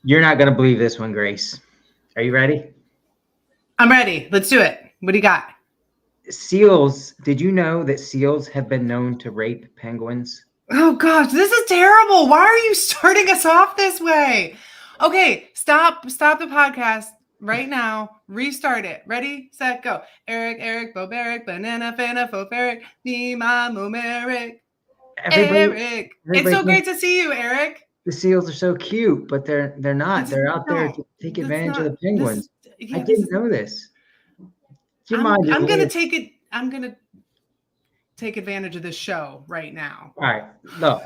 You're not going to believe this one, Grace. Are you ready? I'm ready. Let's do it. What do you got? Seals. Did you know that seals have been known to rape penguins? Oh gosh, this is terrible. Why are you starting us off this way? Okay, stop the podcast right now. Restart it. Ready, set, go. Eric, Boberic, banana, fana, foferic, Nima, Momeric. Eric. It's Everybody so great thinks to see you, Eric. the seals are so cute, but they're not. They're out there No, to take that's advantage of not the this. penguins. I Yeah, this didn't is. know this. Do you mind just I'm gonna live? take it. I'm gonna take advantage of this show right now. All right, look.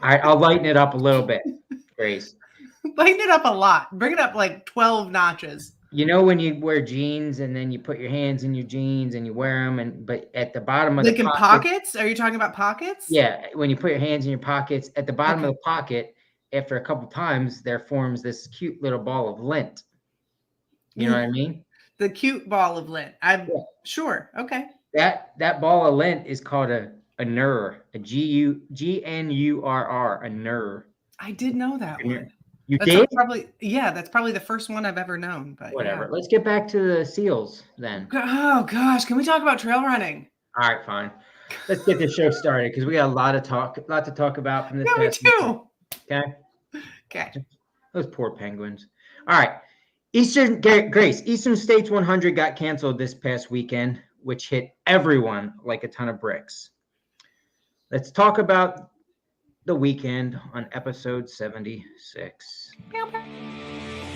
All right, I'll lighten it up a little bit, Grace. Lighten it up a lot. Bring it up like 12 notches. You know when you wear jeans and then you put your hands in your jeans and you wear them, but at the bottom of the Like in pocket, pockets? Are you talking about pockets? yeah, when you put your hands in your pockets, at the bottom of Okay. the pocket, after a couple times, there forms this cute little ball of lint. You know what I mean? The cute ball of lint. I'm Yeah. sure. Okay. That ball of lint is called a gnurr, a GNURR, a gnurr. I did know that one. You That's did? that's probably the first one I've ever known. But Whatever. yeah. Let's get back to the seals then. Oh gosh, can we talk about trail running? All right, fine. Let's get this show started because we got a lot to talk about from this Yeah, me past weekend. too. Okay. Okay. Those poor penguins. All right. Grace, Eastern States 100 got canceled this past weekend, which hit everyone like a ton of bricks. Let's talk about the weekend on episode 76.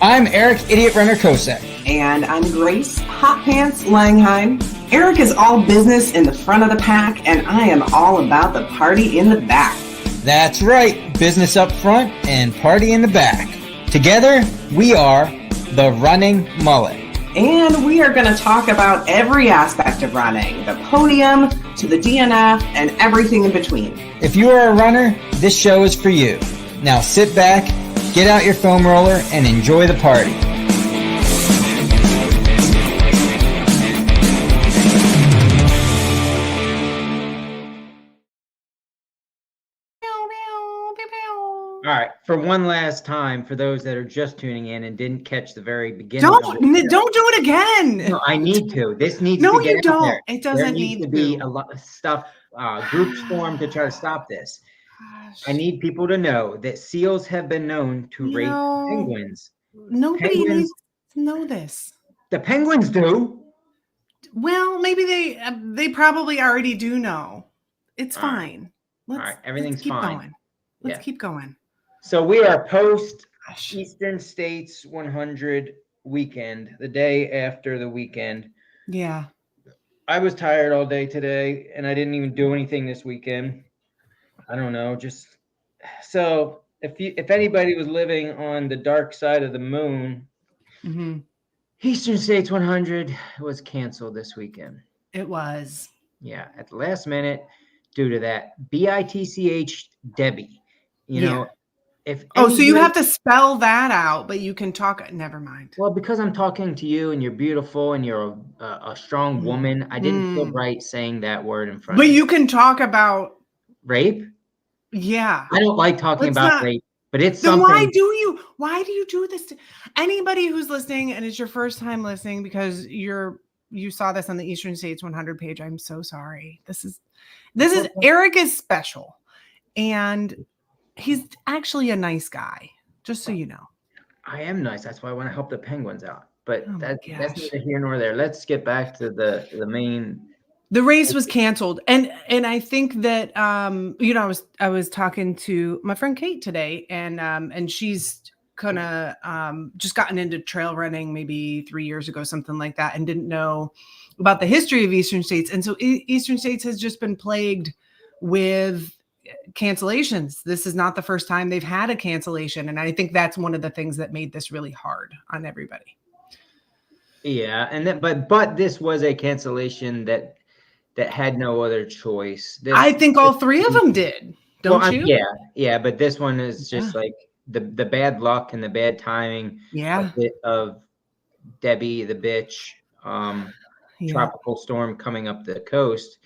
I'm Eric, Idiot Runner Kosek. And I'm Grace, Hot Pants Langheim. Eric is all business in the front of the pack, and I am all about the party in the back. That's right, business up front and party in the back. Together, we are the Running Mullet. And we are going to talk about every aspect of running, the podium to the DNF and everything in between. If you are a runner, this show is for you. Now sit back, get out your foam roller, and enjoy the party. All right. For one last time, for those that are just tuning in and didn't catch the very beginning. Don't do it again. No, I need to. This needs No, to get you out don't. there. It doesn't there needs need to be to. a lot of stuff, groups formed to try to stop this. I need people to know that seals have been known to rape penguins. Nobody needs to know this. The penguins do. Well, maybe they probably already do know. It's fine. All right, everything's fine. Let's keep going. So we are post Eastern States 100 weekend, the day after the weekend. Yeah. I was tired all day today, and I didn't even do anything this weekend. I don't know, just so if anybody was living on the dark side of the moon, Eastern States 100 was canceled this weekend. It was. Yeah, at the last minute, due to that BITCH Debbie. You know, so you have to spell that out, but you can talk. Never mind. Well, because I'm talking to you and you're beautiful and you're a strong woman, I didn't feel right saying that word in front of you. But you can talk about rape. Yeah. I don't like talking about rape, but it's something. Why do you do this to anybody who's listening and it's your first time listening because you saw this on the Eastern States 100 page? I'm so sorry. This is Eric is special, and he's actually a nice guy, just so you know. I am nice. That's why I want to help the penguins out. But that's neither here nor there. Let's get back to the main. The race was canceled, and I think that I was talking to my friend Kate today, and she's kind of just gotten into trail running maybe 3 years ago, something like that, and didn't know about the history of Eastern States. And so Eastern States has just been plagued with cancellations. This is not the first time they've had a cancellation, and I think that's one of the things that made this really hard on everybody. Yeah, and then but this was a cancellation that had no other choice. I think all three of them did, don't you? Yeah, but this one is just like the bad luck and the bad timing of Debbie the bitch, tropical storm coming up the coast.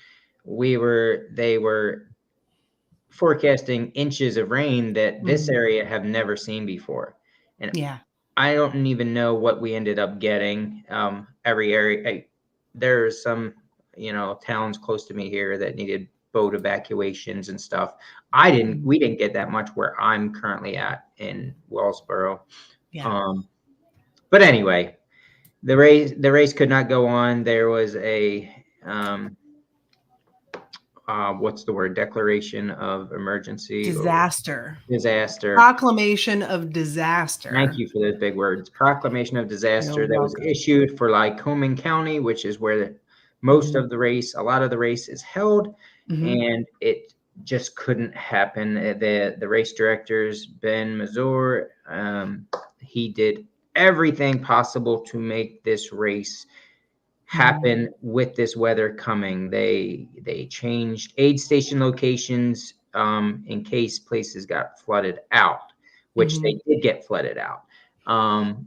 They were forecasting inches of rain that this area have never seen before. And Yeah. I don't even know what we ended up getting. Every area, there's some, towns close to me here that needed boat evacuations and stuff. We didn't get that much where I'm currently at in Wellsboro. Yeah. But anyway, the race could not go on. There was a, what's the word? Declaration of emergency. Disaster. Proclamation of disaster. Thank you for those big words. Proclamation of disaster You're that was welcome. issued for Lycoming County, which is where most of the race, a lot of the race is held, and it just couldn't happen. The race directors, Ben Mazur, he did everything possible to make this race happen with this weather coming. They changed aid station locations in case places got flooded out, which they did get flooded out.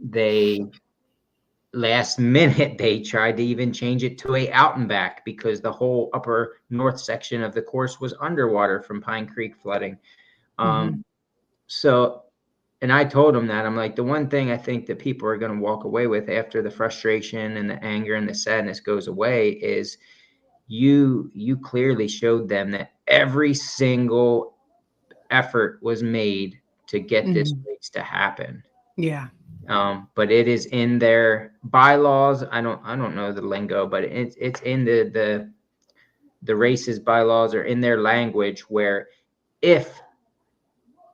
They last minute they tried to even change it to a out and back because the whole upper north section of the course was underwater from Pine Creek flooding. So, and I told them that I'm like, the one thing I think that people are going to walk away with after the frustration and the anger and the sadness goes away is you clearly showed them that every single effort was made to get this race to happen. Yeah. But it is in their bylaws. I don't know the lingo, but it's in the race's bylaws or in their language where if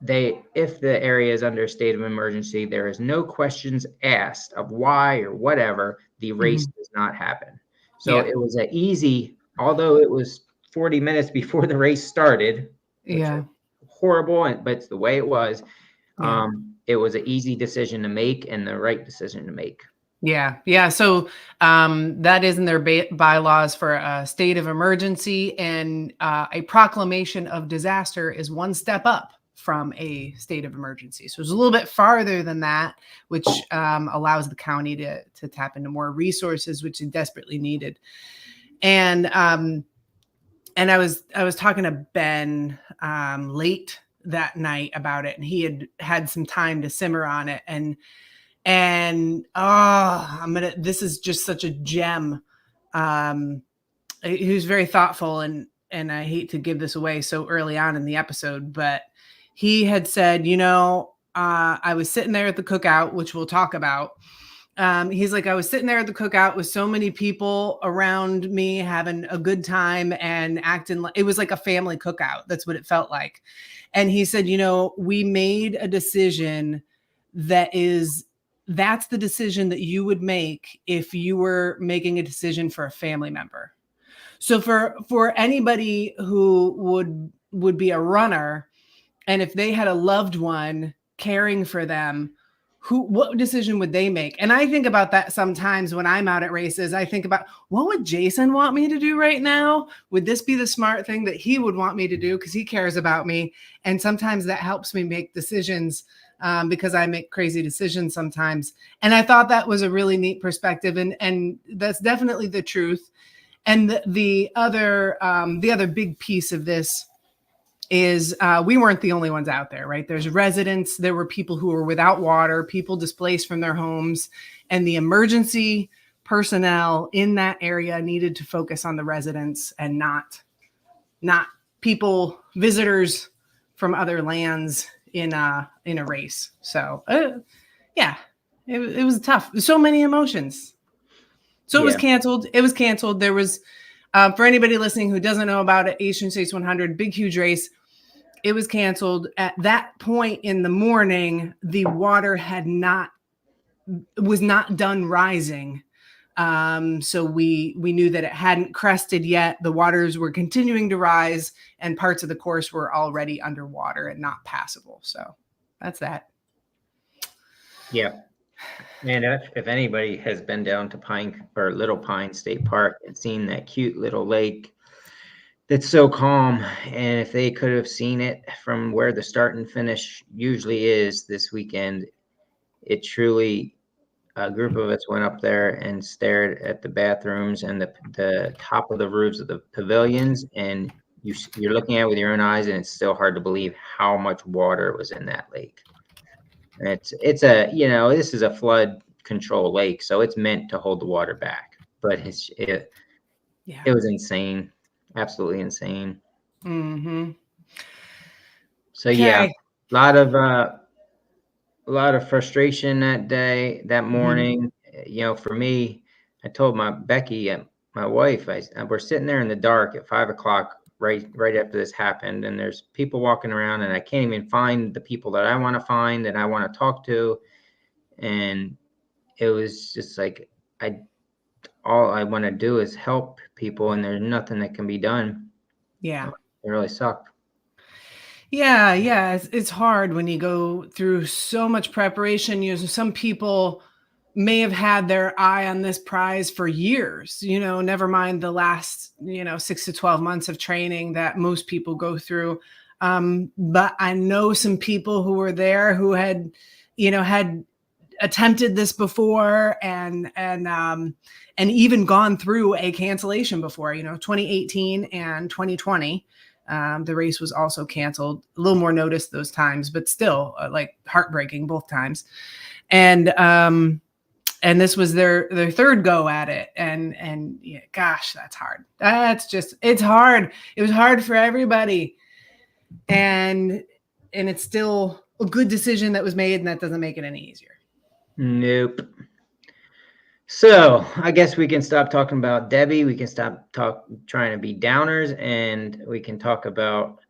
the area is under a state of emergency, there is no questions asked of why or whatever, the race does not happen. So it was an easy, although it was 40 minutes before the race started, which was horrible, but it's the way it was. It was an easy decision to make and the right decision to make. Yeah. So that is in their bylaws for a state of emergency, and a proclamation of disaster is one step up from a state of emergency. So it's a little bit farther than that, which allows the county to tap into more resources, which is desperately needed. And I was talking to Ben late that night about it, and he had some time to simmer on it, this is just such a gem. He was very thoughtful, and I hate to give this away so early on in the episode, but he had said, I was sitting there at the cookout, which we'll talk about. He's like, I was sitting there at the cookout with so many people around me having a good time and acting like it was like a family cookout. That's what it felt like. And he said, we made a decision that's the decision that you would make if you were making a decision for a family member. So for anybody who would be a runner, and if they had a loved one caring for them, what decision would they make? And I think about that sometimes when I'm out at races. I think about, what would Jason want me to do right now? Would this be the smart thing that he would want me to do because he cares about me? And sometimes that helps me make decisions because I make crazy decisions sometimes. And I thought that was a really neat perspective. And that's definitely the truth. And the other big piece of this is we weren't the only ones out there, right? There's residents. There were people who were without water, people displaced from their homes, and the emergency personnel in that area needed to focus on the residents and not people, visitors from other lands in a race. So it was tough. So many emotions. So it was canceled. There was, for anybody listening who doesn't know about it, Asian States 100, big, huge race. It was canceled. At that point in the morning, the water was not done rising. So we knew that it hadn't crested yet. The waters were continuing to rise, and parts of the course were already underwater and not passable. So that's that. Yeah. And if anybody has been down to Little Pine State Park and seen that cute little lake that's so calm, and if they could have seen it from where the start and finish usually is this weekend, it truly, a group of us went up there and stared at the bathrooms and the top of the roofs of the pavilions, and you're looking at it with your own eyes, and it's still hard to believe how much water was in that lake. And it's a, you know, this is a flood control lake, so it's meant to hold the water back. But it was insane, absolutely insane. Mm-hmm. So yeah, a lot of frustration that day, that morning. You know, for me, I told Becky, my wife, we're sitting there in the dark at 5 o'clock, right after this happened, and there's people walking around, and I can't even find the people that I want to find and I want to talk to, and it was just like all I want to do is help people, and there's nothing that can be done. Yeah. It really sucked. Yeah. It's hard when you go through so much preparation. You know, some people may have had their eye on this prize for years, you know, never mind the last, 6 to 12 months of training that most people go through. But I know some people who were there who had attempted this before and even gone through a cancellation before, 2018 and 2020. The race was also canceled, a little more notice those times, but still like heartbreaking both times. And this was their third go at it. And yeah, gosh, that's hard. It's hard. It was hard for everybody. And it's still a good decision that was made, and that doesn't make it any easier. Nope. So I guess we can stop talking about Debbie. We can stop trying to be downers, and we can talk about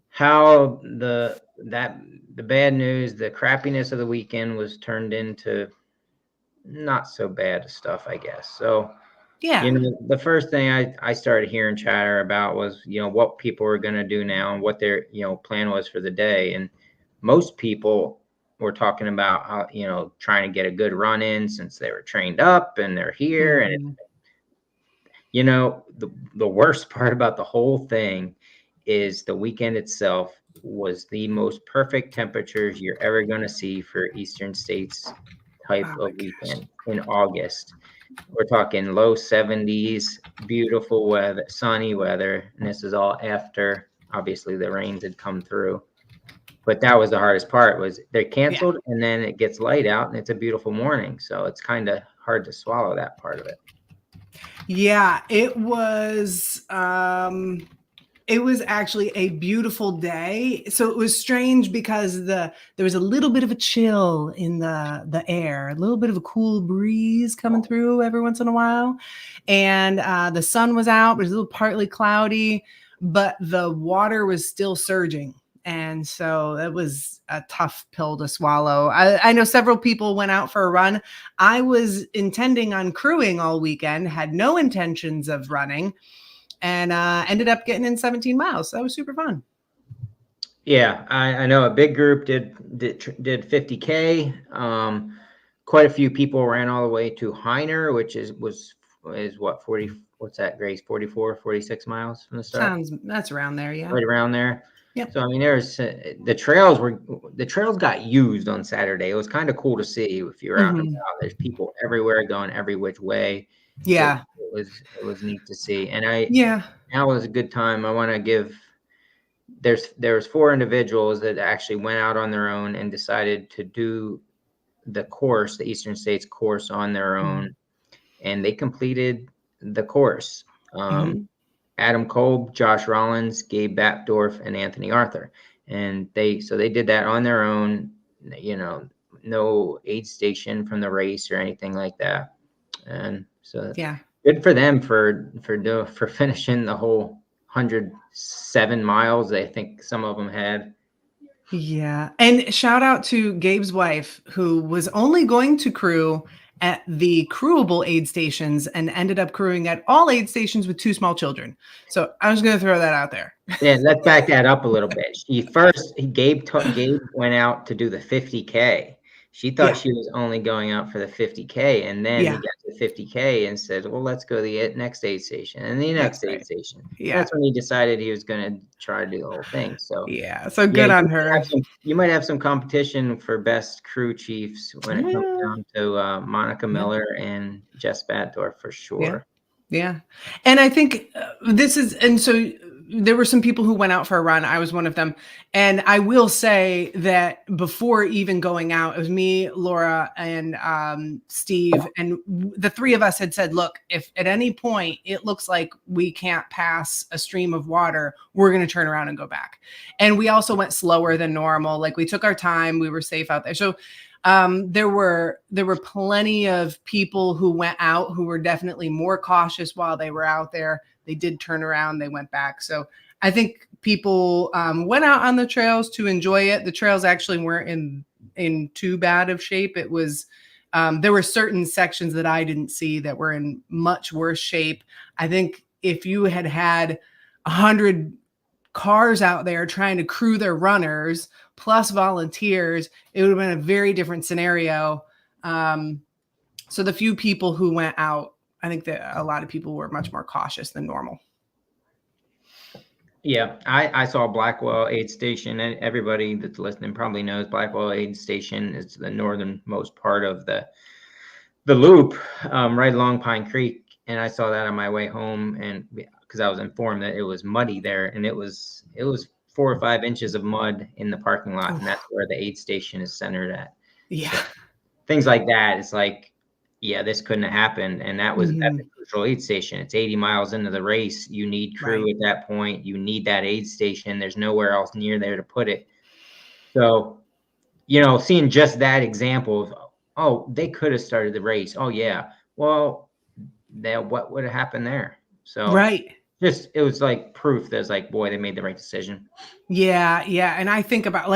how the bad news, the crappiness of the weekend was turned into not so bad stuff, I guess. So yeah, the first thing I started hearing chatter about was, what people were going to do now and what their, plan was for the day. And most people were talking about how, trying to get a good run in since they were trained up and they're here. And, the worst part about the whole thing is the weekend itself was the most perfect temperatures you're ever going to see for Eastern States type of weekend in August. We're talking low 70s, beautiful weather, sunny weather. And this is all after, obviously, the rains had come through. But that was the hardest part, was they're canceled and then it gets light out and it's a beautiful morning. So it's kind of hard to swallow that part of it. Yeah, it was actually a beautiful day. So it was strange because there was a little bit of a chill in the air, a little bit of a cool breeze coming through every once in a while. And the sun was out, it was a little partly cloudy, but the water was still surging. And so it was a tough pill to swallow. I know several people went out for a run. I was intending on crewing all weekend, had no intentions of running, and ended up getting in 17 miles. So that was super fun. Yeah, I know a big group did 50K. Quite a few people ran all the way to Heiner, which is what, 40, what's that, Grace? 44, 46 miles from the start? That's around there, yeah. Right around there. Yep. So I mean, there's the trails got used on Saturday. It was kind of cool to see if you're out and about. There's people everywhere going every which way. Yeah, it was neat to see. And that was a good time. I want to give. There's 4 individuals that actually went out on their own and decided to do the course, the Eastern States course, on their own, and they completed the course. Adam Kolb, Josh Rollins, Gabe Batdorf, and Anthony Arthur. And they did that on their own, no aid station from the race or anything like that. And so good for them for finishing the whole 107 miles. I think some of them had. Yeah. And shout out to Gabe's wife, who was only going to crew at the crewable aid stations and ended up crewing at all aid stations with 2 small children. So I was going to throw that out there. Yeah, let's back that up a little bit. Gabe went out to do the 50K. She thought she was only going out for the 50K, and then he got to 50K and said, well, let's go to the next aid station and the next aid station. Yeah. That's when he decided he was going to try to do the whole thing. So so good on her. You might have some competition for best crew chiefs when it comes down to Monica Miller and Jess Batdorf for sure. Yeah. And I think so there were some people who went out for a run. I was one of them. And I will say that before even going out, it was me, Laura, and Steve. And the three of us had said, look, if at any point it looks like we can't pass a stream of water, we're going to turn around and go back. And we also went slower than normal. Like we took our time. We were safe out there. So there were plenty of people who went out who were definitely more cautious while they were out there. They did turn around, they went back. So I think people went out on the trails to enjoy it. The trails actually weren't in too bad of shape. It was, there were certain sections that I didn't see that were in much worse shape. I think if you had 100 cars out there trying to crew their runners plus volunteers, it would have been a very different scenario. So the few people who went out, I think that a lot of people were much more cautious than normal. Yeah, I saw Blackwell Aid Station, and everybody that's listening probably knows Blackwell Aid Station is the northernmost part of the loop, right along Pine Creek. And I saw that on my way home, and because I was informed that it was muddy there, and it was 4 or 5 inches of mud in the parking lot, and that's where the aid station is centered at. Yeah, so, things like that. It's like, yeah, this couldn't have happened. And that was at the crucial aid station. It's 80 miles into the race. You need crew at that point. You need that aid station. There's nowhere else near there to put it. So, seeing just that example of, oh, they could have started the race. Oh, yeah. Well, what would have happened there? So, it was like proof that it's like, boy, they made the right decision. Yeah. And I think about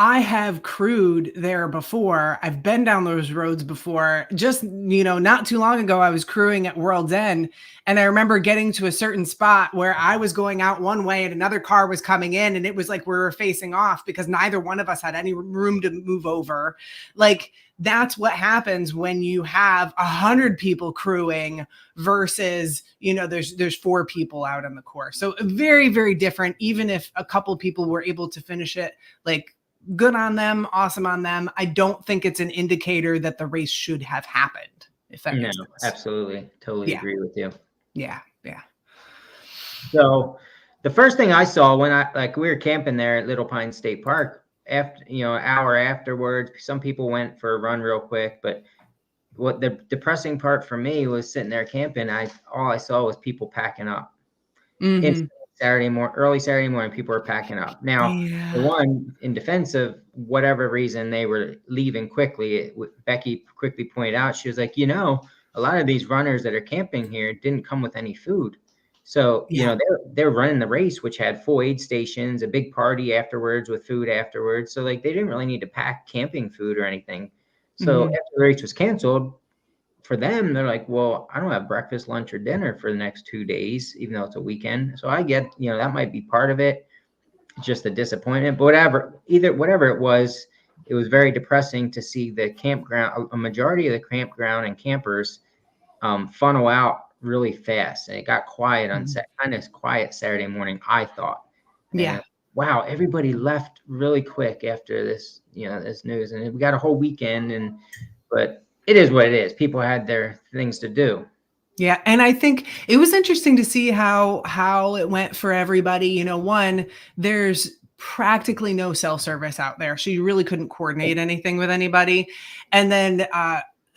I have crewed there before. I've been down those roads before. Just, not too long ago, I was crewing at World's End. And I remember getting to a certain spot where I was going out one way and another car was coming in. And it was like we were facing off because neither one of us had any room to move over. Like, that's what happens when you have 100 people crewing versus, there's 4 people out on the course. So very, very different. Even if a couple people were able to finish it, like, good on them, awesome on them. I don't think it's an indicator that the race should have happened. If that makes sense. Absolutely. Totally agree with you. Yeah. So the first thing I saw when we were camping there at Little Pine State Park, after, an hour afterwards, some people went for a run real quick, but what the depressing part for me was sitting there camping. All I saw was people packing up. Early Saturday morning, people were packing up. Now, the one, in defense of whatever reason they were leaving quickly, Becky quickly pointed out, she was like, a lot of these runners that are camping here didn't come with any food. So, they're running the race, which had full aid stations, a big party afterwards with food afterwards. So, they didn't really need to pack camping food or anything. So after the race was canceled, for them, they're like, well, I don't have breakfast, lunch, or dinner for the next 2 days, even though it's a weekend. So I get, that might be part of it. It's just a disappointment, but whatever it was very depressing to see the campground, a majority of the campground and campers funnel out really fast. And it got quiet kind of quiet Saturday morning, I thought. And, wow, everybody left really quick after this, this news. And we got a whole weekend, but it is what it is. People had their things to do. Yeah. And I think it was interesting to see how it went for everybody. One, there's practically no cell service out there. So you really couldn't coordinate anything with anybody. And then,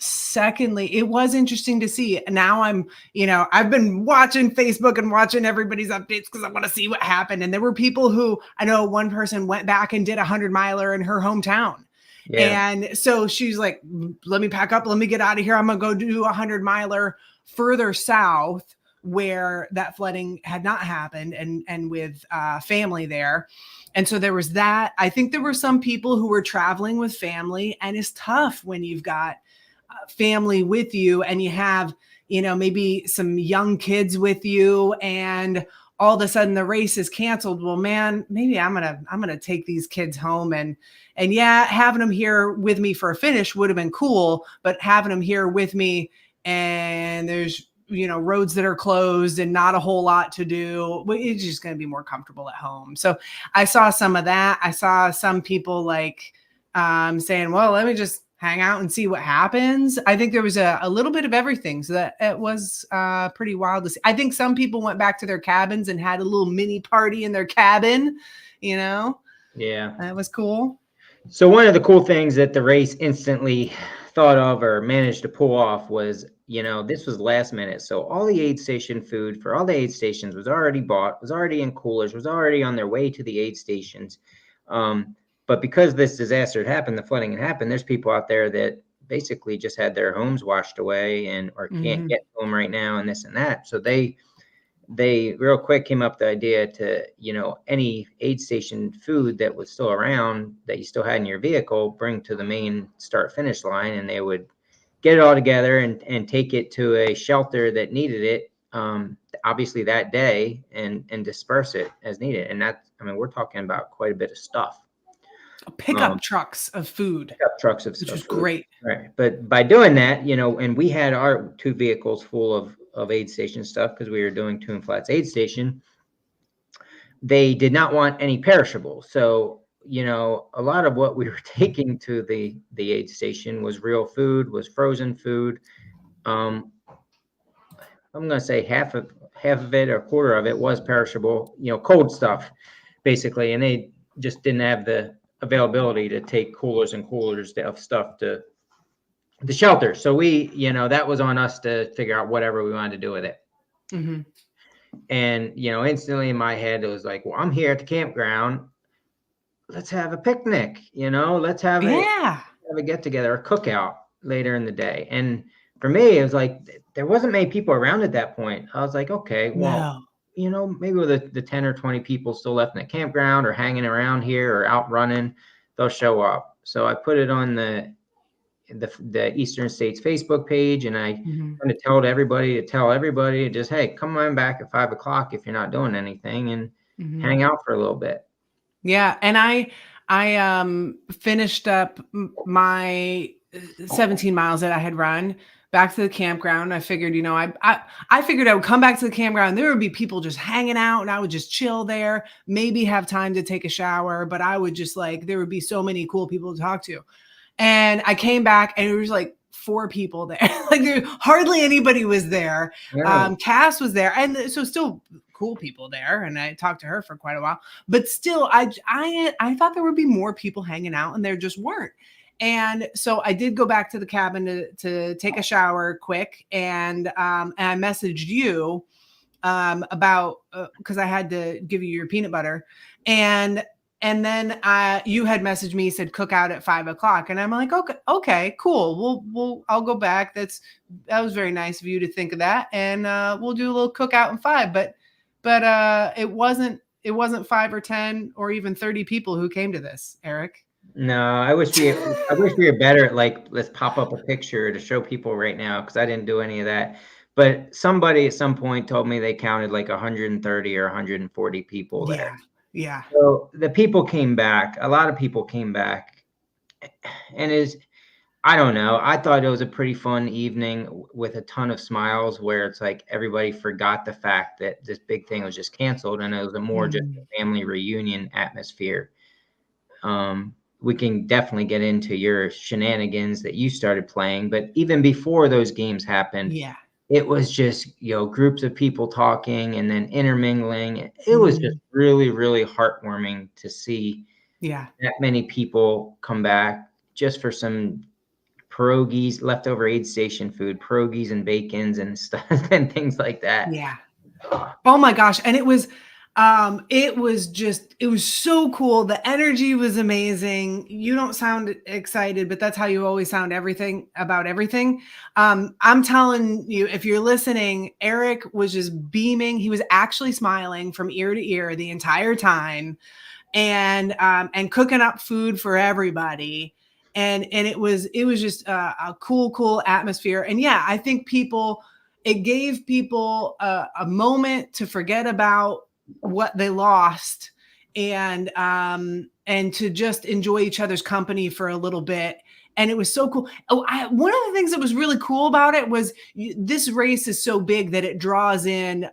secondly, it was interesting to see. Now I've been watching Facebook and watching everybody's updates because I want to see what happened. And there were people who, I know one person went back and did a 100-miler in her hometown. Yeah. And so she's like, let me pack up. Let me get out of here. I'm going to go do a 100-miler further south where that flooding had not happened and with family there. And so there was that. I think there were some people who were traveling with family, and it's tough when you've got family with you and you have, maybe some young kids with you, and all of a sudden the race is canceled. Well, man, maybe I'm going to take these kids home and having them here with me for a finish would have been cool, but having them here with me and there's, roads that are closed and not a whole lot to do, it's just going to be more comfortable at home. So I saw some of that. I saw some people saying, well, let me just hang out and see what happens. I think there was a little bit of everything. So that it was pretty wild to see. I think some people went back to their cabins and had a little mini party in their cabin, you know? Yeah. That was cool. So one of the cool things that the race instantly thought of or managed to pull off was, this was last minute. So all the aid station food for all the aid stations was already bought, was already in coolers, was already on their way to the aid stations. But because this disaster had happened, the flooding had happened, there's people out there that basically just had their homes washed away or can't get home right now and this and that. So they real quick came up with the idea to, any aid station food that was still around that you still had in your vehicle, bring to the main start finish line, and they would get it all together and take it to a shelter that needed it, obviously that day, and disperse it as needed. And we're talking about quite a bit of stuff. Pickup trucks of food. Pickup trucks of which stuff. Was great. Right. But by doing that, and we had our 2 vehicles full of aid station stuff because we were doing Twin Flats aid station. They did not want any perishables. So, a lot of what we were taking to the aid station was real food, was frozen food. I'm going to say half of it or a quarter of it was perishable, cold stuff basically. And they just didn't have the availability to take coolers and coolers of stuff to the shelter. So we, that was on us to figure out whatever we wanted to do with it. Mm-hmm. And, instantly in my head, it was like, well, I'm here at the campground. Let's have a picnic, let's have a get together, a cookout later in the day. And for me, it was like, there wasn't many people around at that point. I was like, okay, well, maybe with the 10 or 20 people still left in the campground or hanging around here or out running, they'll show up. So I put it on the Eastern States Facebook page, and I kind of tell everybody just, hey, come on back at 5 o'clock if you're not doing anything, and hang out for a little bit. Yeah. And I finished up my 17 miles that I had run back to the campground. I figured, I figured I would come back to the campground. There would be people just hanging out, and I would just chill there, maybe have time to take a shower, but I would just there would be so many cool people to talk to. And I came back and there was 4 people there. There hardly anybody was there. Yeah. Cass was there. And so still cool people there. And I talked to her for quite a while, but still I thought there would be more people hanging out, and there just weren't. And so I did go back to the cabin to take a shower quick. And I messaged you about, cause I had to give you your peanut butter, and then you had messaged me, said cook out at 5 o'clock. And I'm like, okay, cool. I'll go back. That was very nice of you to think of that. And we'll do a little cookout in 5, but it wasn't 5 or 10 or even 30 people who came to this, Eric. No, I wish we were better at let's pop up a picture to show people right now, because I didn't do any of that. But somebody at some point told me they counted 130 or 140 people there. Yeah. So the people came back. A lot of people came back, and I don't know. I thought it was a pretty fun evening with a ton of smiles, where it's everybody forgot the fact that this big thing was just canceled, and it was just a family reunion atmosphere. We can definitely get into your shenanigans that you started playing, but even before those games happened, it was just, groups of people talking and then intermingling. It was just really, really heartwarming to see that many people come back just for some pierogies, leftover aid station food, pierogies and bacons and stuff and things like that. Yeah. Oh my gosh. And it was so cool. The energy was amazing. You don't sound excited, but that's how you always sound about everything. I'm telling you, if you're listening, Eric was just beaming. He was actually smiling from ear to ear the entire time, and cooking up food for everybody. And it was just a cool atmosphere. And yeah, I think it gave people a moment to forget about what they lost, and to just enjoy each other's company for a little bit. And it was so cool. One of the things that was really cool about it was this race is so big that it draws in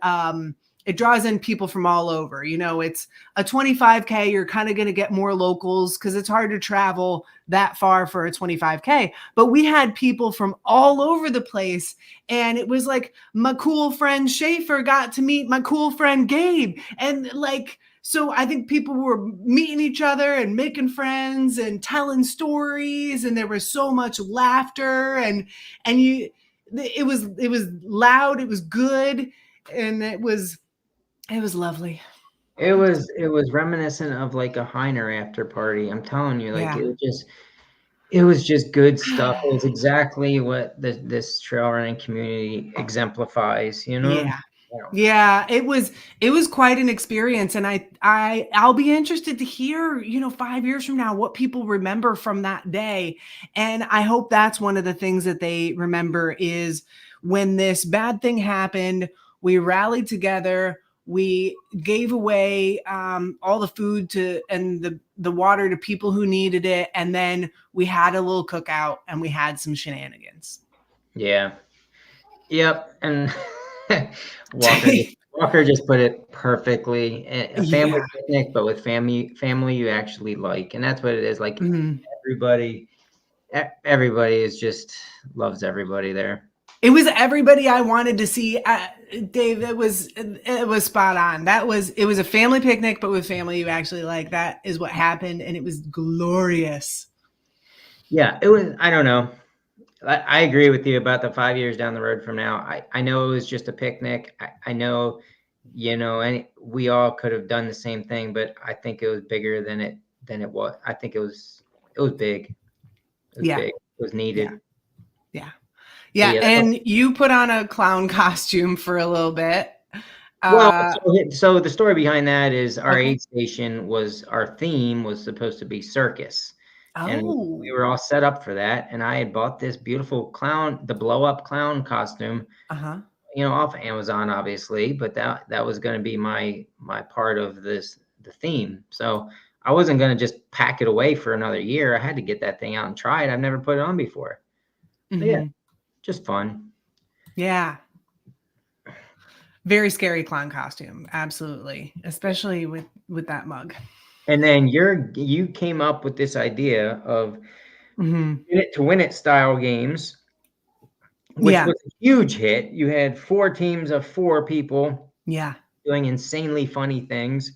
it draws in people from all over. You know, it's a 25K. You're kind of going to get more locals because it's hard to travel that far for a 25K. But we had people from all over the place. And it was like my cool friend Schaefer got to meet my cool friend Gabe. And like, so I think people were meeting each other and making friends and telling stories. And there was so much laughter it was loud. It was good. And it was lovely. It was reminiscent of like a Heiner after party. I'm telling you, like it was just good stuff. It was exactly what this trail running community exemplifies, you know? Yeah, it was quite an experience. And I'll be interested to hear, 5 years from now, what people remember from that day. And I hope that's one of the things that they remember is when this bad thing happened, we rallied together. We gave away all the food and the water to people who needed it. And then we had a little cookout and we had some shenanigans. Yeah. Yep. And Walker just put it perfectly. A family picnic, but with family you actually like. And that's what it is. Like everybody is just loves everybody there. It was everybody I wanted to see. Dave, it was spot on. It was a family picnic, but with family you actually like. That is what happened, and it was glorious. Yeah, it was. I don't know. I agree with you about the 5 years down the road from now. I know it was just a picnic. I know, and we all could have done the same thing, but I think it was bigger than it was. I think it was big. It was big. It was needed. Yeah, and you put on a clown costume for a little bit. Well, so the story behind that is our aid station our theme was supposed to be circus. And we were all set up for that. And I had bought this beautiful the blow up clown costume, off Amazon, obviously, but that was going to be my part of the theme. So I wasn't going to just pack it away for another year. I had to get that thing out and try it. I've never put it on before. So, yeah, just fun. Yeah. Very scary clown costume. Absolutely. Especially with that mug. And then you came up with this idea of minute to win it style games, which was a huge hit. You had 4 teams of 4 people doing insanely funny things.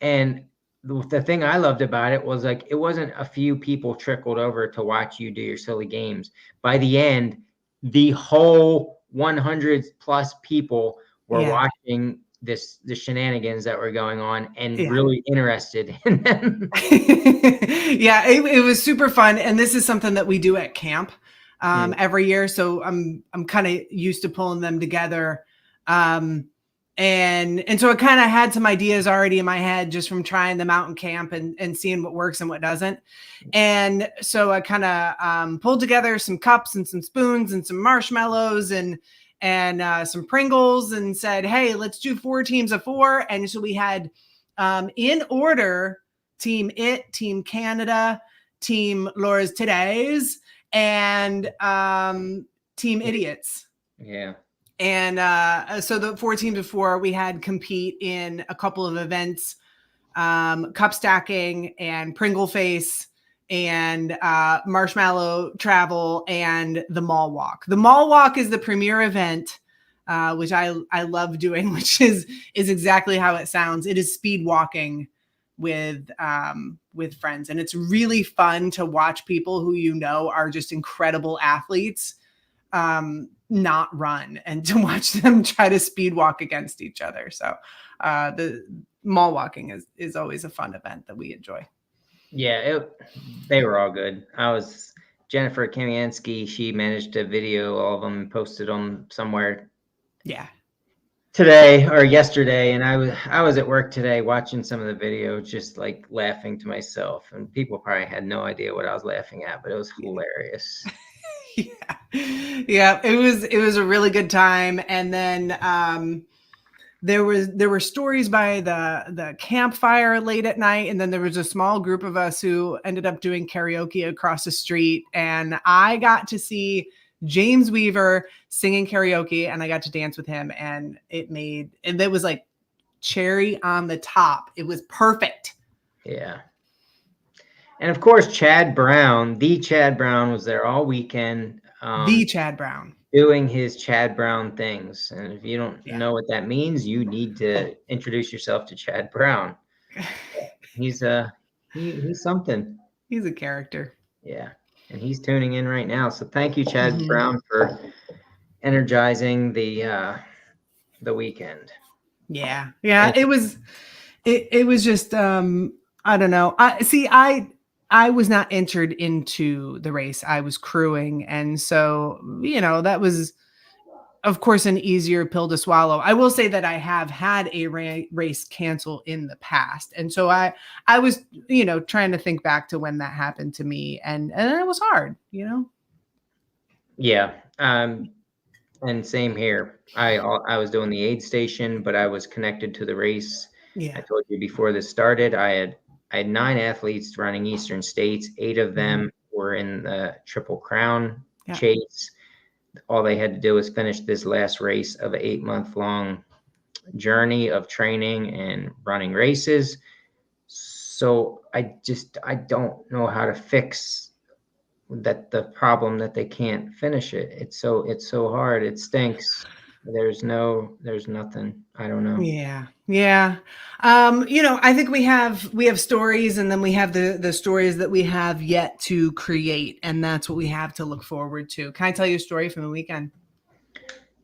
And the thing I loved about it was like, it wasn't a few people trickled over to watch you do your silly games. By the end, the whole 100 plus people were watching the shenanigans that were going on and really interested in them. It was super fun. And this is something that we do at camp every year. So I'm kind of used to pulling them together. And so I kind of had some ideas already in my head just from trying them out in camp and seeing what works and what doesn't. And so I kind of pulled together some cups and some spoons and some marshmallows and some Pringles and said, hey, let's do 4 teams of 4. And so we had in order, Team It, Team Canada, Team Laura's Today's, and Team Idiots. Yeah. And so the 4 teams of 4, we had compete in a couple of events, cup stacking and Pringle face and marshmallow travel and the mall walk. The mall walk is the premier event, which I love doing, which is exactly how it sounds. It is speed walking with friends. And it's really fun to watch people who are just incredible athletes not run and to watch them try to speed walk against each other. So the mall walking is always a fun event that we enjoy. Yeah, they were all good. Jennifer Kamiansky, she managed to video all of them and posted them somewhere. Yeah. Today or yesterday, and I was at work today watching some of the video, just like laughing to myself, and people probably had no idea what I was laughing at, but it was hilarious. Yeah, it was a really good time. And then there were stories by the campfire late at night, and then there was a small group of us who ended up doing karaoke across the street, and I got to see James Weaver singing karaoke, and I got to dance with him, and it was like cherry on the top. It was perfect. Yeah. And of course, the Chad Brown was there all weekend. The Chad Brown. Doing his Chad Brown things. And if you don't know what that means, you need to introduce yourself to Chad Brown. He's something. He's a character. Yeah. And he's tuning in right now. So thank you, Chad Brown, for energizing the weekend. Yeah. It was just I don't know. I was not entered into the race. I was crewing, and so that was, of course, an easier pill to swallow. I will say that I have had a race cancel in the past, and so I was trying to think back to when that happened to me, and it was hard. Yeah. And same here. I was doing the aid station, but I was connected to the race. Yeah. I told you before this started, I had 9 athletes running Eastern States. 8 of them were in the Triple Crown chase. All they had to do was finish this last race of an 8-month-long journey of training and running races. So I don't know how to fix the problem that they can't finish it. It's so hard. It stinks. There's nothing. I don't know. Yeah. I think we have stories, and then we have the stories that we have yet to create, and that's what we have to look forward to. Can I tell you a story from the weekend?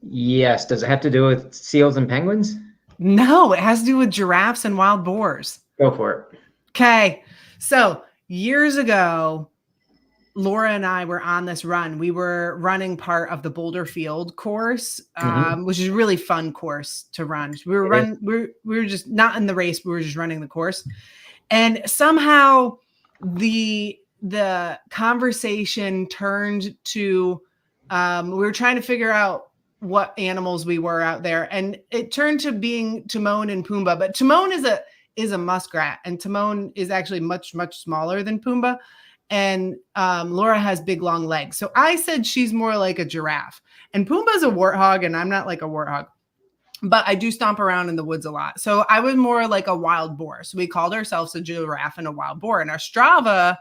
Yes. Does it have to do with seals and penguins? No, it has to do with giraffes and wild boars. Go for it. Okay. So years ago, Laura and I were on this run. We were running part of the Boulder Field course, which is a really fun course to run. We were just not in the race. We were just running the course. And somehow the conversation turned to, we were trying to figure out what animals we were out there. And it turned to being Timon and Pumbaa, but Timon is a muskrat, and Timon is actually much, much smaller than Pumbaa. And Laura has big, long legs. So I said she's more like a giraffe. And Pumbaa's a warthog, and I'm not like a warthog. But I do stomp around in the woods a lot. So I was more like a wild boar. So we called ourselves a giraffe and a wild boar. And our Strava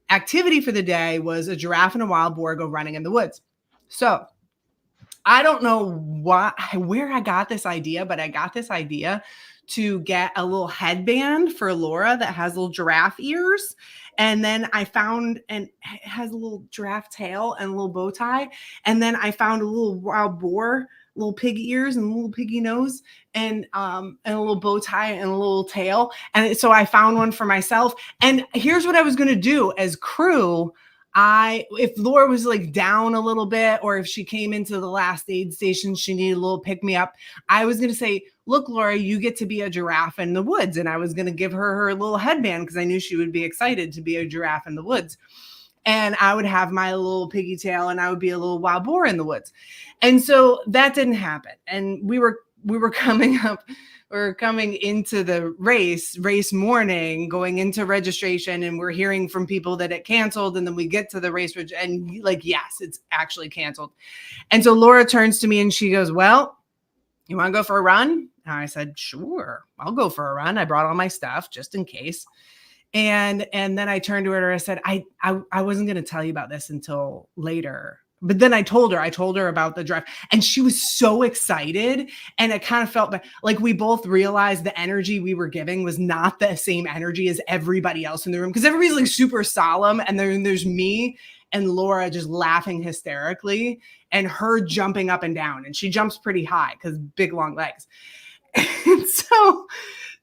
activity for the day was a giraffe and a wild boar go running in the woods. So I don't know where I got this idea, but I got this idea to get a little headband for Laura that has little giraffe ears. And then I found, and it has a little giraffe tail and a little bow tie. And then I found a little wild boar, little pig ears and a little piggy nose, and a little bow tie and a little tail. And so I found one for myself. And here's what I was going to do as crew. If Laura was like down a little bit, or if she came into the last aid station, she needed a little pick me up, I was going to say, look, Laura, you get to be a giraffe in the woods. And I was going to give her little headband because I knew she would be excited to be a giraffe in the woods. And I would have my little piggy tail, and I would be a little wild boar in the woods. And so that didn't happen. And we were coming into the race morning, going into registration, and we're hearing from people that it canceled. And then we get to the race, and like, yes, it's actually canceled. And so Laura turns to me and she goes, well, you want to go for a run? And I said, sure, I'll go for a run. I brought all my stuff just in case. And then I turned to her and I said, I wasn't going to tell you about this until later. But then I told her about the drive, and she was so excited. And it kind of felt like we both realized the energy we were giving was not the same energy as everybody else in the room, because everybody's like super solemn. And then there's me and Laura just laughing hysterically, and her jumping up and down. And she jumps pretty high because big, long legs. And so,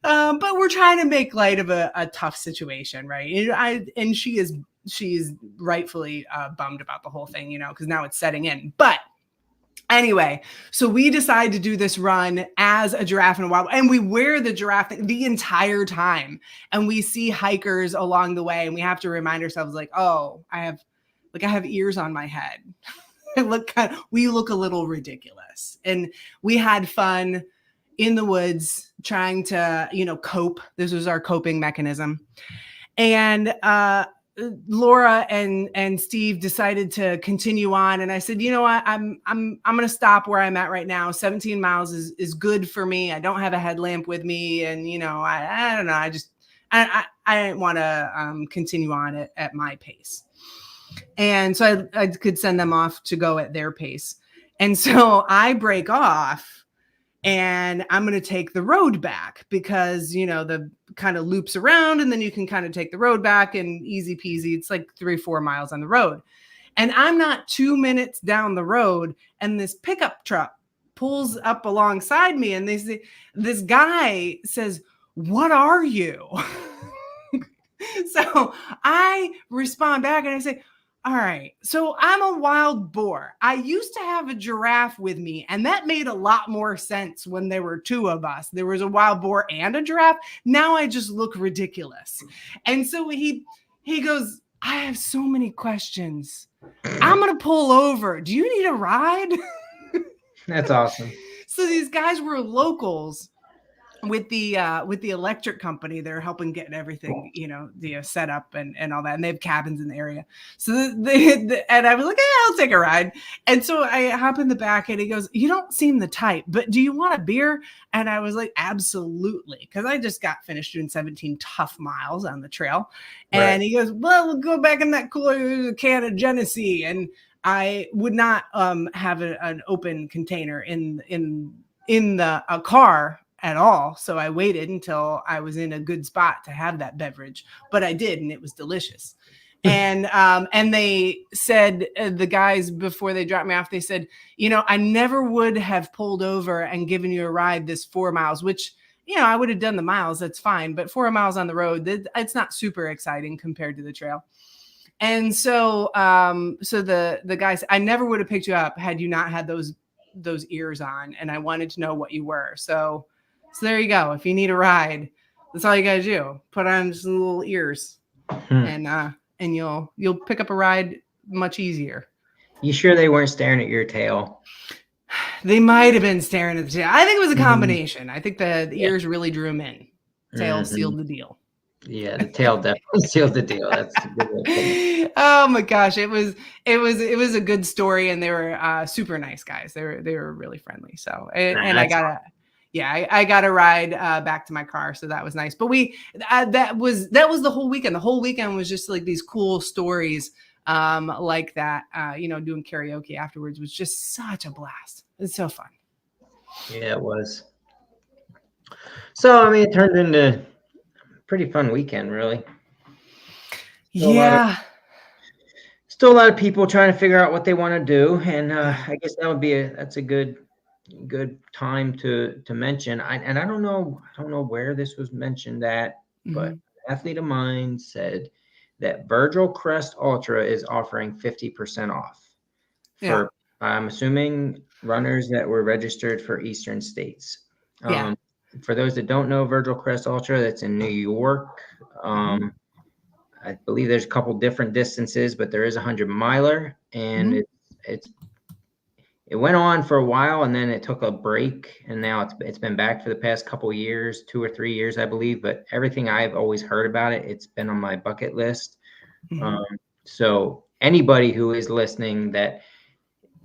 but we're trying to make light of a tough situation, right? And she is rightfully bummed about the whole thing, because now it's setting in. But anyway, so we decide to do this run as a giraffe and a wild, and we wear the giraffe thing the entire time. And we see hikers along the way, and we have to remind ourselves, like, oh, I have ears on my head. We look a little ridiculous. And we had fun in the woods trying to, cope. This was our coping mechanism. And Laura and Steve decided to continue on, and I said, you know what, I'm going to stop where I'm at right now. 17 miles is good for me. I don't have a headlamp with me, and you know, I don't know. I didn't want to continue on at my pace, and so I could send them off to go at their pace, and so I break off. And I'm going to take the road back because, you know, the kind of loops around and then you can kind of take the road back and easy peasy. It's like 3-4 miles on the road. And I'm not 2 minutes down the road and this pickup truck pulls up alongside me. And this guy says, "What are you?" So I respond back and I say, "All right, so I'm a wild boar. I used to have a giraffe with me, and that made a lot more sense when there were two of us. There was a wild boar and a giraffe. Now I just look ridiculous." And so he goes, "I have so many questions. I'm going to pull over. Do you need a ride?" That's awesome. So these guys were locals with the electric company. They're helping get everything, you know, the set up and all that, and they have cabins in the area. So and I was like, I'll take a ride. And so I hop in the back, and he goes, "You don't seem the type, but do you want a beer?" And I was like, "Absolutely," because I just got finished doing 17 tough miles on the trail. Right. And he goes, "Well, we'll go back in that cooler. There's a can of Genesee." And I would not have an open container in the car at all. So I waited until I was in a good spot to have that beverage, but I did, and it was delicious. And they said, the guys, before they dropped me off, they said, "You know, I never would have pulled over and given you a ride this 4 miles," which, you know, I would have done the miles. That's fine. But 4 miles on the road, it's not super exciting compared to the trail. And so, so the guys, "I never would have picked you up had you not had those ears on. And I wanted to know what you were." So there you go. If you need a ride, that's all you got to do. Put on some little ears, and you'll pick up a ride much easier. You sure they weren't staring at your tail? They might have been staring at the tail. I think it was a combination. I think the ears really drew them in. Tail sealed the deal. Yeah, the tail definitely sealed the deal. That's a good way to put it. Oh my gosh, it was a good story, and they were super nice guys. They were really friendly. So and I got a ride back to my car, so that was nice. But that was the whole weekend. The whole weekend was just like these cool stories like that. You know, doing karaoke afterwards was just such a blast. It's so fun. Yeah, it was. So I mean, it turned into a pretty fun weekend, really. Still a lot of people trying to figure out what they want to do, and I guess that's a good time to mention. I don't know where this was mentioned at, but an athlete of mine said that Virgil Crest Ultra is offering 50% off for, I'm assuming, runners that were registered for Eastern states. For those that don't know, Virgil Crest Ultra, that's in New York. I believe there's a couple different distances, but there is a 100-miler, and it went on for a while, and then it took a break, and now it's been back for the past couple years, 2 or 3 years, I believe. But everything I've always heard about it, it's been on my bucket list. So anybody who is listening that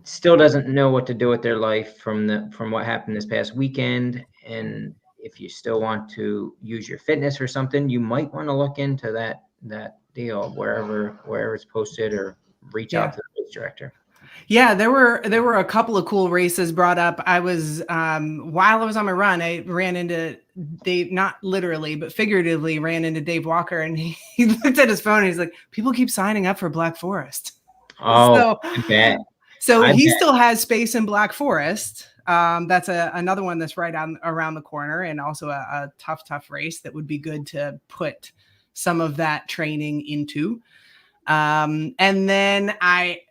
still doesn't know what to do with their life from what happened this past weekend, and if you still want to use your fitness for something, you might want to look into that deal wherever it's posted, or reach out to the race director. Yeah, there were a couple of cool races brought up. I was while I was on my run, I ran into Dave, not literally, but figuratively ran into Dave Walker, and he looked at his phone and he's like, "People keep signing up for Black Forest." Oh, I bet. So he still has space in Black Forest. That's another one that's right around the corner, and also a tough race that would be good to put some of that training into. And then I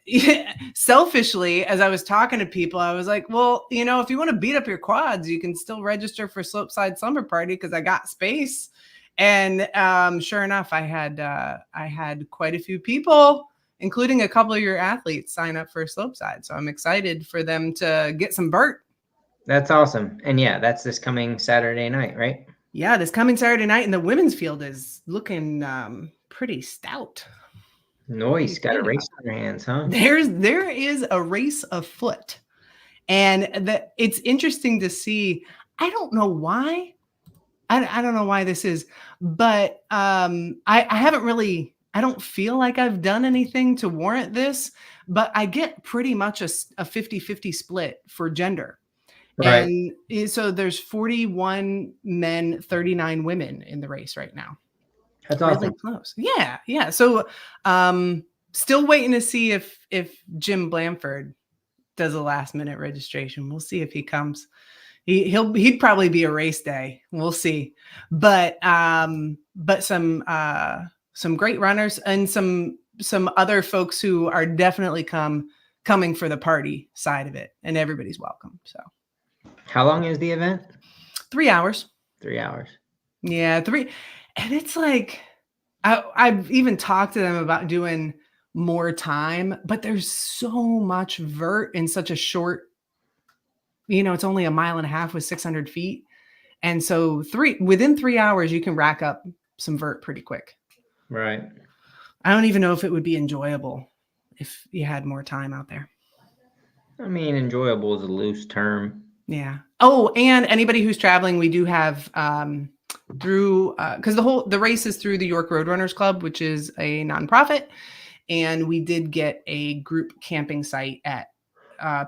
selfishly, as I was talking to people, I was like, well, you know, if you want to beat up your quads, you can still register for Slopeside Slumber Party, because I got space. And sure enough, I had quite a few people, including a couple of your athletes, sign up for Slopeside. So I'm excited for them to get some vert. That's awesome. And yeah, that's this coming Saturday night, right? Yeah, this coming Saturday night, and the women's field is looking pretty stout. Noise, got a race on their hands, huh? There is a race afoot, and it's interesting to see. I don't know why. I don't know why this is, but I haven't really. I don't feel like I've done anything to warrant this, but I get pretty much a 50-50 split for gender. Right. And so there's 41 men, 39 women in the race right now. That's awesome. Really close. Yeah. So still waiting to see if Jim Blanford does a last minute registration. We'll see if he comes. He'd probably be a race day. We'll see. But some great runners and some other folks who are definitely coming for the party side of it, and everybody's welcome. So how long is the event? 3 hours. 3 hours. Yeah, 3. And it's like, I've even talked to them about doing more time, but there's so much vert in such a short, it's only 1.5 miles with 600 feet. And so within 3 hours, you can rack up some vert pretty quick. Right. I don't even know if it would be enjoyable if you had more time out there. I mean, enjoyable is a loose term. Yeah. Oh, and anybody who's traveling, we do have through because the race is through the York Roadrunners Club, which is a nonprofit, and we did get a group camping site at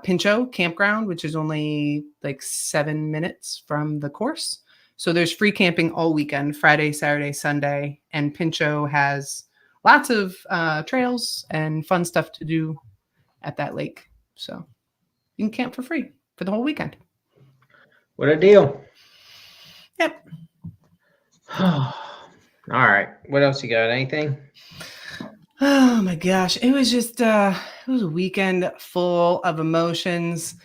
Pinchot Campground, which is only like 7 minutes from the course. So there's free camping all weekend, Friday, Saturday, Sunday, and Pinchot has lots of trails and fun stuff to do at that lake. So you can camp for free for the whole weekend. What a deal. Yep. All right. What else you got? Anything? Oh my gosh. It was just it was a weekend full of emotions.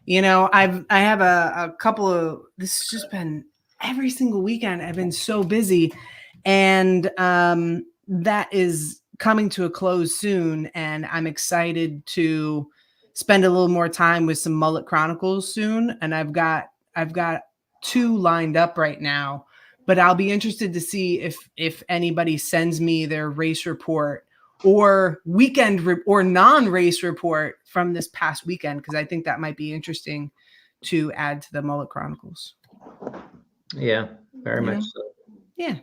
I have a couple of, this has just been every single weekend. I've been so busy, and that is coming to a close soon. And I'm excited to spend a little more time with some Mullet Chronicles soon. And I've got 2 lined up right now, but I'll be interested to see if anybody sends me their race report or or non-race report from this past weekend, because I think that might be interesting to add to the Mullet Chronicles. Yeah, very much so. Yeah,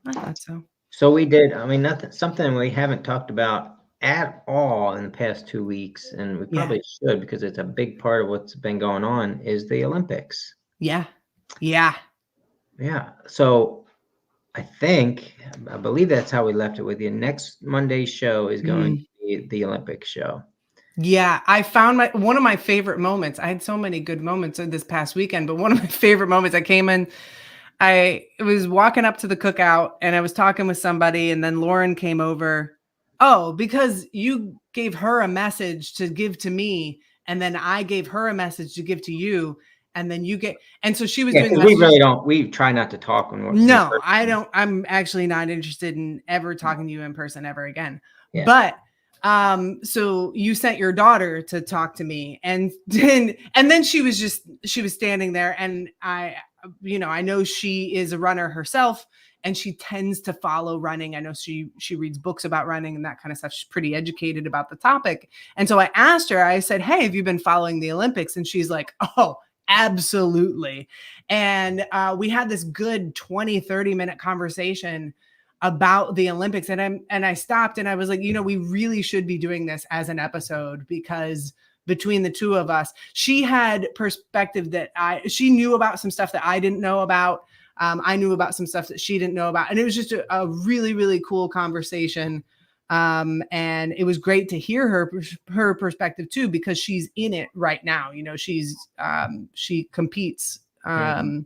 I thought so. So we did, something we haven't talked about at all in the past 2 weeks, and we probably should, because it's a big part of what's been going on, is the Olympics. Yeah. So I believe that's how we left it with you. Next Monday's show is going to be the Olympic show. Yeah, I found one of my favorite moments. I had so many good moments this past weekend, but one of my favorite moments, I came in, I was walking up to the cookout and I was talking with somebody, and then Lauren came over. Oh, because you gave her a message to give to me, and then I gave her a message to give to you. And then and so she was doing. We try not to talk when we're. No, I don't. I'm actually not interested in ever talking to you in person ever again. Yeah. But so you sent your daughter to talk to me, and then she was standing there, and I know she is a runner herself, and she tends to follow running. I know she reads books about running and that kind of stuff. She's pretty educated about the topic. And so I asked her, I said, "Hey, have you been following the Olympics?" And she's like, "Oh, absolutely." And we had this good 20-30 minute conversation about the Olympics. And I stopped and I was like, we really should be doing this as an episode, because between the two of us, she had perspective that she knew about some stuff that I didn't know about. I knew about some stuff that she didn't know about. And it was just a really, really cool conversation. And it was great to hear her perspective too, because she's in it right now. She competes. And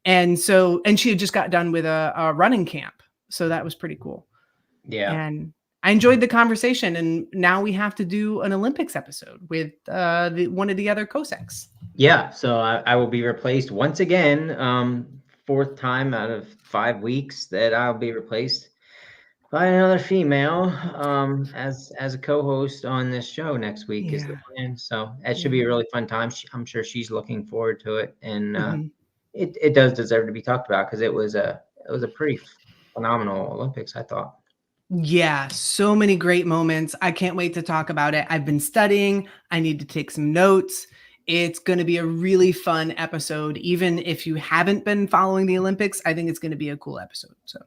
she had just got done with a running camp. So that was pretty cool. Yeah. And I enjoyed the conversation, and now we have to do an Olympics episode with one of the other COSECs. Yeah. So I will be replaced once again. 4th time out of 5 weeks that I'll be replaced by another female as a co-host on this show next week is the plan. So that should be a really fun time. I'm sure she's looking forward to it, and it does deserve to be talked about, because it was a pretty phenomenal Olympics, I thought. Yeah, so many great moments. I can't wait to talk about it. I've been studying. I need to take some notes. It's going to be a really fun episode. Even if you haven't been following the Olympics, I think it's going to be a cool episode. So,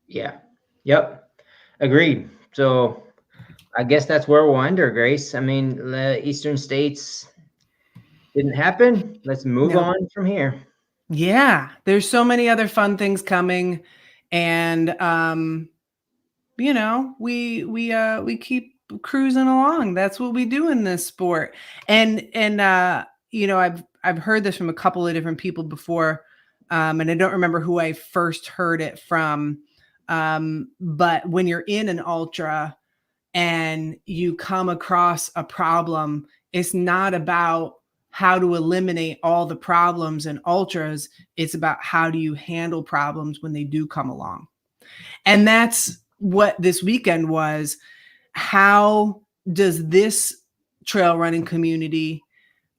yeah. Yep. Agreed. So I guess that's where we'll end her, Grace. I mean, the Eastern States didn't happen. Let's move on from here. Yeah, there's so many other fun things coming, and you know, we keep cruising along. That's what we do in this sport. And you know, I've heard this from a couple of different people before, and I don't remember who I first heard it from. But when you're in an ultra and you come across a problem, it's not about how to eliminate all the problems in ultras. It's about how do you handle problems when they do come along. And that's what this weekend was. How does this trail running community,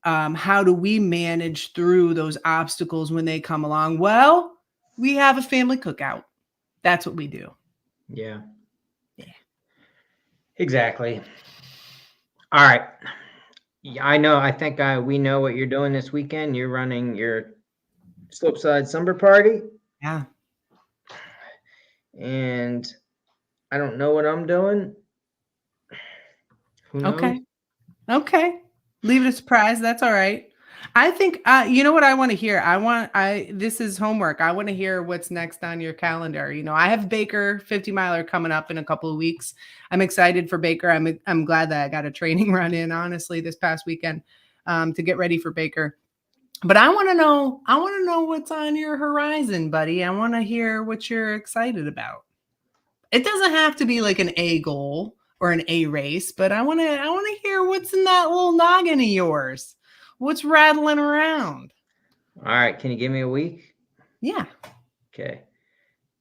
how do we manage through those obstacles when they come along? Well, we have a family cookout. That's what we do. Yeah. Exactly. All right. I know. I think we know what you're doing this weekend. You're running your Slopeside Summer Party. Yeah. And I don't know what I'm doing. Who knows? Okay. Leave it a surprise. That's all right. I think, you know what I want to hear? This is homework. I want to hear what's next on your calendar. You know, I have Baker 50 miler coming up in a couple of weeks. I'm excited for Baker. I'm glad that I got a training run in, honestly, this past weekend, to get ready for Baker. But I want to know what's on your horizon, buddy. I want to hear what you're excited about. It doesn't have to be like an A goal or an A race, but I want to hear what's in that little noggin of yours. What's rattling around? All right. Can you give me a week? Yeah. Okay.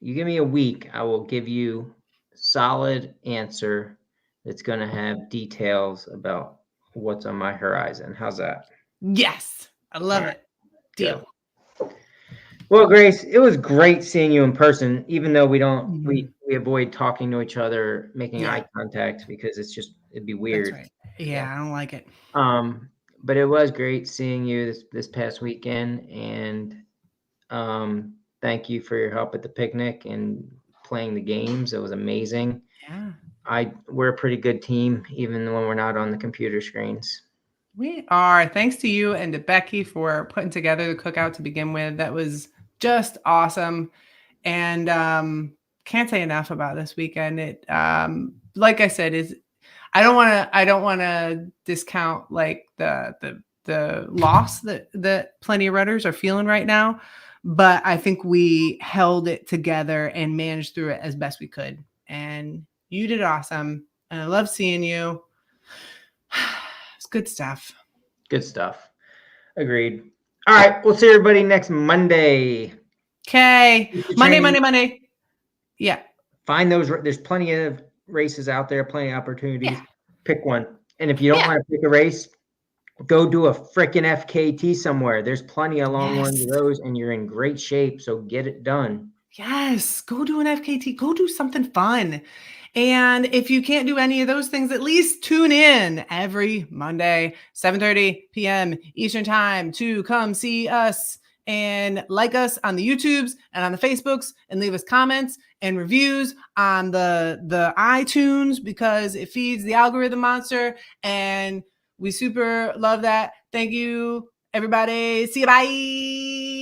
You give me a week, I will give you a solid answer that's going to have details about what's on my horizon. How's that? Yes. I love it. Deal. Good. Well, Grace, it was great seeing you in person, even though we avoid talking to each other, making eye contact, because it'd be weird. That's right. Yeah, I don't like it. But it was great seeing you this past weekend, and thank you for your help at the picnic and playing the games. It was amazing. Yeah. We're a pretty good team, even when we're not on the computer screens. We are. Thanks to you and to Becky for putting together the cookout to begin with. That was just awesome. And can't say enough about this weekend. It like I said, I don't want to discount like the loss that plenty of runners are feeling right now, but I think we held it together and managed through it as best we could. And you did awesome. And I love seeing you. It's good stuff. Good stuff. Agreed. All right. We'll see everybody next Monday. Okay. Monday. Yeah. Find those. There's plenty of races out there, plenty of opportunities. Yeah. Pick one. And if you don't want to pick a race, go do a freaking FKT somewhere. There's plenty of long ones of those, and you're in great shape. So get it done. Yes. Go do an FKT. Go do something fun. And if you can't do any of those things, at least tune in every Monday, 7:30 p.m. Eastern time to come see us and like us on the YouTubes and on the Facebooks and leave us comments and reviews on the iTunes, because it feeds the algorithm monster. And we super love that. Thank you, everybody. See you. Bye.